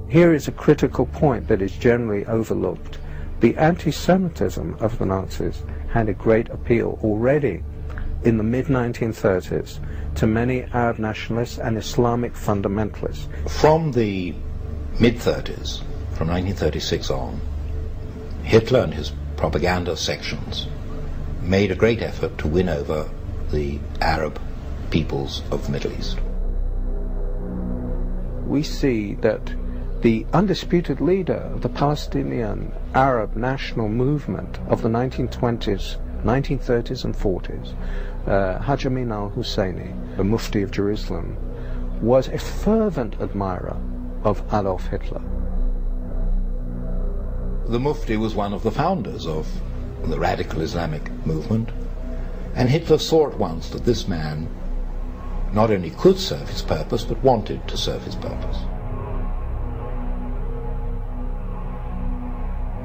Here is a critical point that is generally overlooked. The anti-Semitism of the Nazis had a great appeal already in the mid-1930s to many Arab nationalists and Islamic fundamentalists. From the mid-30s, from 1936 on, Hitler and his propaganda sections made a great effort to win over the Arab peoples of the Middle East. We see that the undisputed leader of the Palestinian Arab national movement of the 1920s, 1930s and 40s, Haj Amin al-Husseini, the Mufti of Jerusalem, was a fervent admirer of Adolf Hitler. The Mufti was one of the founders of the radical Islamic movement, and Hitler saw at once that this man not only could serve his purpose, but wanted to serve his purpose.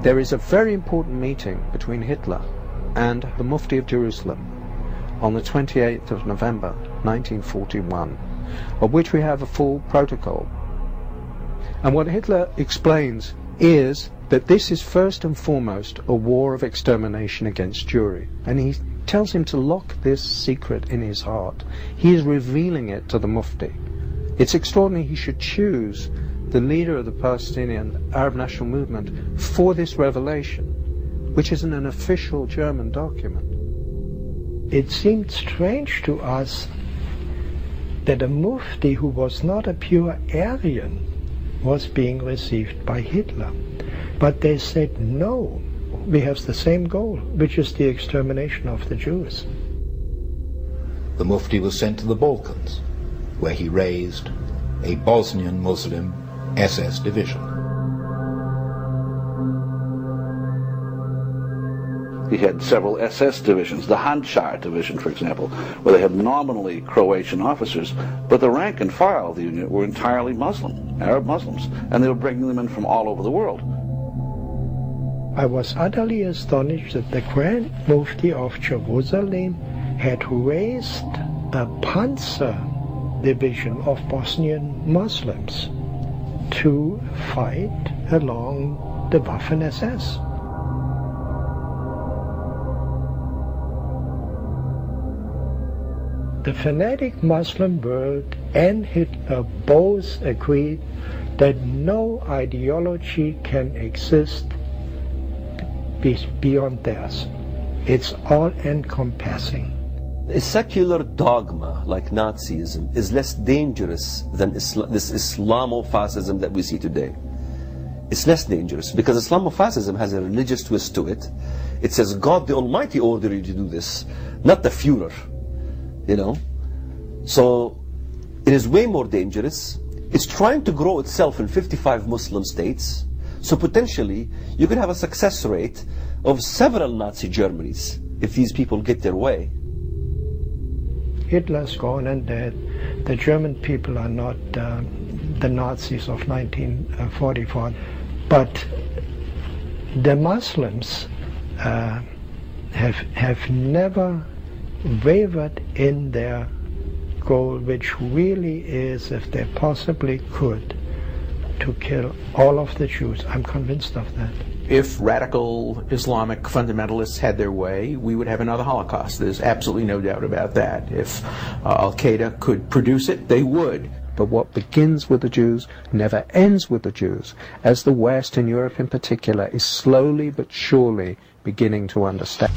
There is a very important meeting between Hitler and the Mufti of Jerusalem on the 28th of November 1941, of which we have a full protocol. And what Hitler explains is that this is first and foremost a war of extermination against Jewry, and he tells him to lock this secret in his heart. He is revealing it to the Mufti. It's extraordinary he should choose the leader of the Palestinian Arab National Movement for this revelation, which is in an official German document. It seemed strange to us that a Mufti who was not a pure Aryan was being received by Hitler. But they said, no, we have the same goal, which is the extermination of the Jews. The Mufti was sent to the Balkans, where he raised a Bosnian Muslim SS division. He had several SS divisions, the Handschar division, for example, where they had nominally Croatian officers, but the rank and file of the unit were entirely Muslim, Arab Muslims, and they were bringing them in from all over the world. I was utterly astonished that the Grand Mufti of Jerusalem had raised a Panzer division of Bosnian Muslims to fight along the Waffen-SS. The fanatic Muslim world and Hitler both agreed that no ideology can exist beyond theirs. It's all-encompassing. A secular dogma like Nazism is less dangerous than this Islamofascism that we see today. It's less dangerous because Islamofascism has a religious twist to it. It says God the Almighty ordered you to do this, not the Führer. You know? So it is way more dangerous. It's trying to grow itself in 55 Muslim states. So potentially you could have a success rate of several Nazi Germanys if these people get their way. Hitler's gone and dead. The German people are not the Nazis of 1944. But the Muslims have never wavered in their goal, which really is, if they possibly could, to kill all of the Jews. I'm convinced of that. If radical Islamic fundamentalists had their way, we would have another Holocaust. There's absolutely no doubt about that. If al-Qaeda could produce it, they would. But what begins with the Jews never ends with the Jews, as the West, and Europe in particular, is slowly but surely beginning to understand.